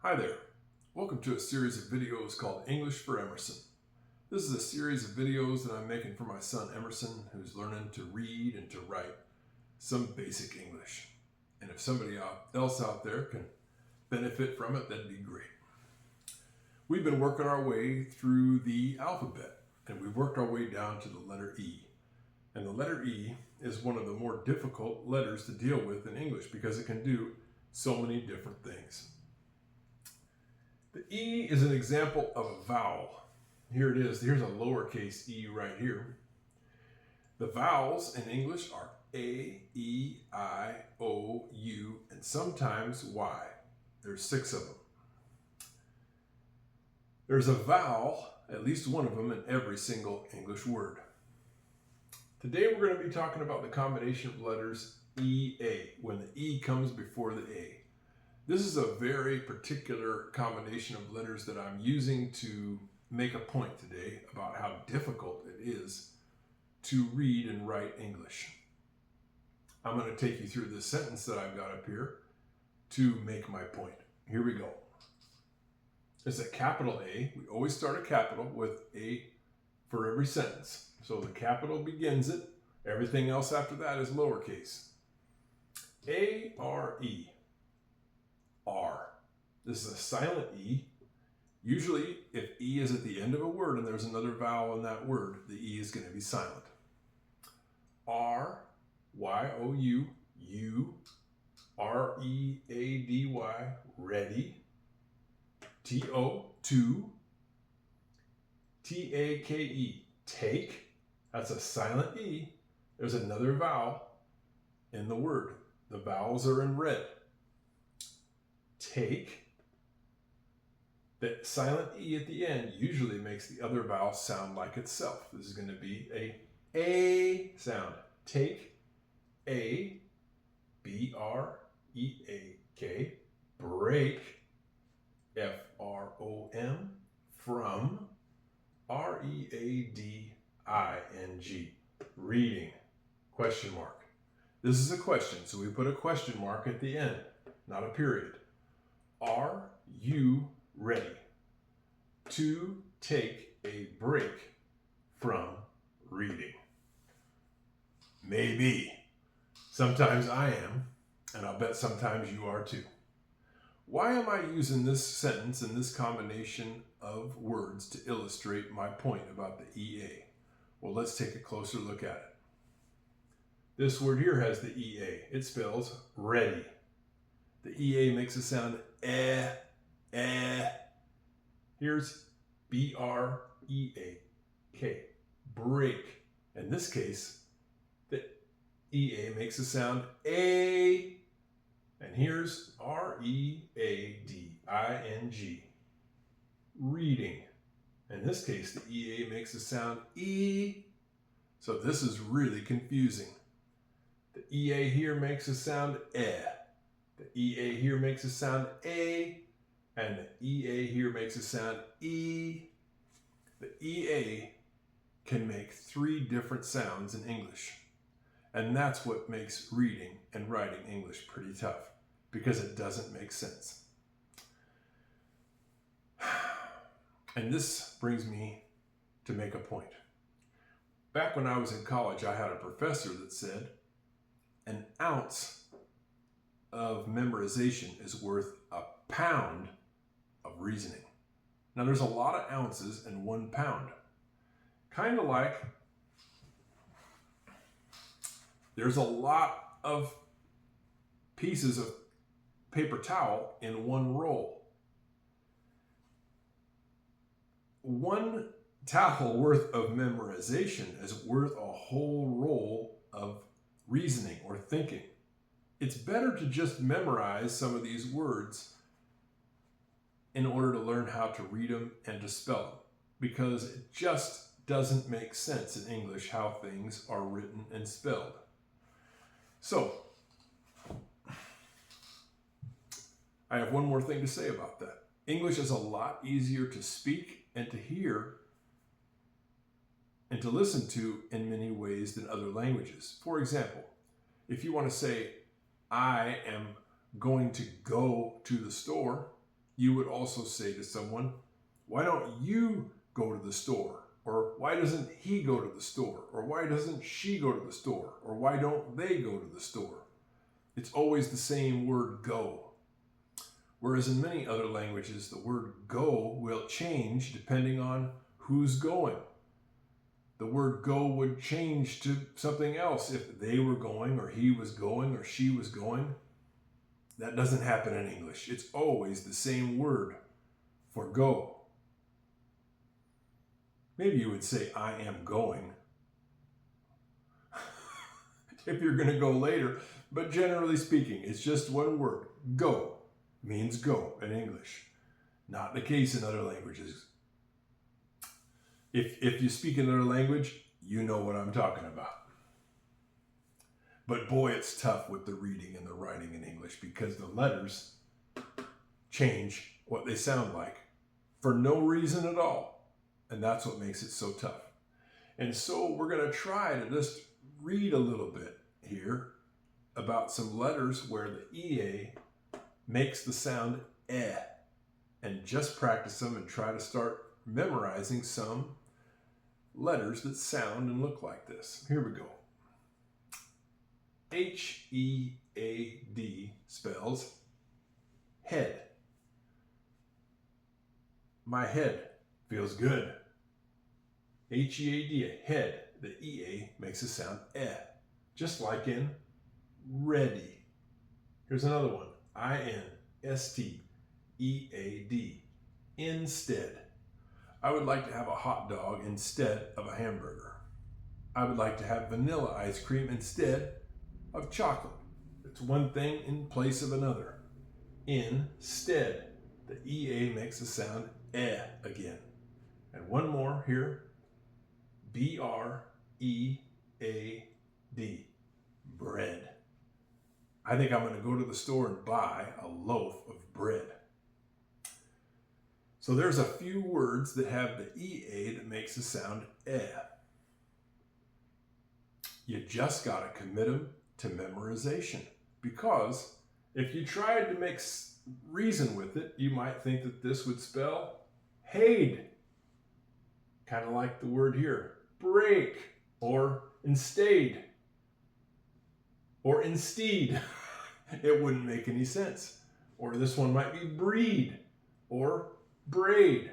Hi there. Welcome to a series of videos called English for Emerson. This is a series of videos that I'm making for my son Emerson, who's learning to read and to write some basic English. And if somebody else out there can benefit from it, that'd be great. We've been working our way through the alphabet, and we've worked our way down to the letter E. And the letter E is one of the more difficult letters to deal with in English because it can do so many different things. The E is an example of a vowel. Here it is. Here's a lowercase e right here. The vowels in English are A, E, I, O, U, and sometimes Y. There's 6 of them. There's a vowel, at least one of them, in every single English word. Today we're going to be talking about the combination of letters E-A, when the E comes before the A. This is a very particular combination of letters that I'm using to make a point today about how difficult it is to read and write English. I'm going to take you through this sentence that I've got up here to make my point. Here we go. It's a capital A. We always start a capital with A for every sentence. So the capital begins it. Everything else after that is lowercase. A-R-E. R. This is a silent E. Usually, if E is at the end of a word and there's another vowel in that word, the E is going to be silent. R, Y-O-U, U, R-E-A-D-Y, ready. T-O, to. T-A-K-E, take. That's a silent E. There's another vowel in the word. The vowels are in red. Take. The silent E at the end usually makes the other vowel sound like itself. This is going to be a sound. Take, A, B-R-E-A-K, break, F-R-O-M, from, R-E-A-D-I-N-G, reading, question mark. This is a question, so we put a question mark at the end, not a period. Are you ready to take a break from reading? Maybe. Sometimes I am, and I'll bet sometimes you are too. Why am I using this sentence and this combination of words to illustrate my point about the EA? Well, let's take a closer look at it. This word here has the EA. It spells ready. The EA makes it sound eh. Here's B-R-E-A-K, break. In this case, the EA makes it sound A. And here's R-E-A-D-I-N-G, reading. In this case, the EA makes it sound E. So this is really confusing. The EA here makes it sound eh. The EA here makes it sound A, and the EA here makes it sound E. The EA can make 3 different sounds in English. And that's what makes reading and writing English pretty tough, because it doesn't make sense. And this brings me to make a point. Back when I was in college, I had a professor that said, an ounce of memorization is worth a pound of reasoning. Now there's a lot of ounces in 1 pound. Kind of like there's a lot of pieces of paper towel in 1 roll. 1 towel worth of memorization is worth a whole roll of reasoning or thinking. It's better to just memorize some of these words in order to learn how to read them and to spell them, because it just doesn't make sense in English how things are written and spelled. So, I have one more thing to say about that. English is a lot easier to speak and to hear and to listen to in many ways than other languages. For example, if you want to say, I am going to go to the store, you would also say to someone, why don't you go to the store? Or why doesn't he go to the store? Or why doesn't she go to the store? Or why don't they go to the store? It's always the same word, go. Whereas in many other languages, the word go will change depending on who's going. The word go would change to something else if they were going, or he was going, or she was going. That doesn't happen in English. It's always the same word for go. Maybe you would say, I am going, if you're going to go later. But generally speaking, it's just one word. Go means go in English. Not the case in other languages. If you speak another language, you know what I'm talking about. But boy, it's tough with the reading and the writing in English because the letters change what they sound like for no reason at all. And that's what makes it so tough. And so we're going to try to just read a little bit here about some letters where the EA makes the sound eh, and just practice them and try to start memorizing some letters that sound and look like this. Here we go. H-E-A-D spells head. My head feels good. H-E-A-D, head. The E-A makes the sound eh, just like in ready. Here's another one. I-N-S-T-E-A-D, instead. I would like to have a hot dog instead of a hamburger. I would like to have vanilla ice cream instead of chocolate. It's one thing in place of another. Instead. The EA makes the sound eh again. And one more here. B-R-E-A-D. Bread. I think I'm going to go to the store and buy a loaf of bread. So there's a few words that have the EA that makes the sound eh. You just got to commit them to memorization, because if you tried to make reason with it, you might think that this would spell Haid. Kind of like the word here, break, or instead, or instead. It wouldn't make any sense. Or this one might be breed, or braid.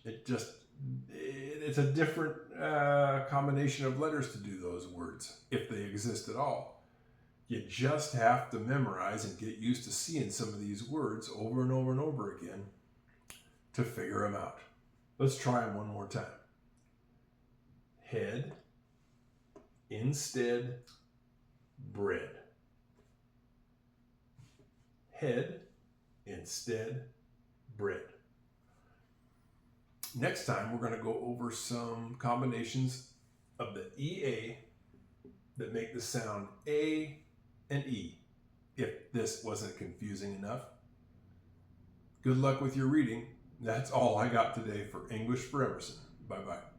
It's a different combination of letters to do those words, if they exist at all. You just have to memorize and get used to seeing some of these words over and over and over again to figure them out. Let's try them one more time. Head, instead, bread. Head, instead, bread. Next time, we're going to go over some combinations of the EA that make the sound A and E, if this wasn't confusing enough. Good luck with your reading. That's all I got today for English for Emerson. Bye-bye.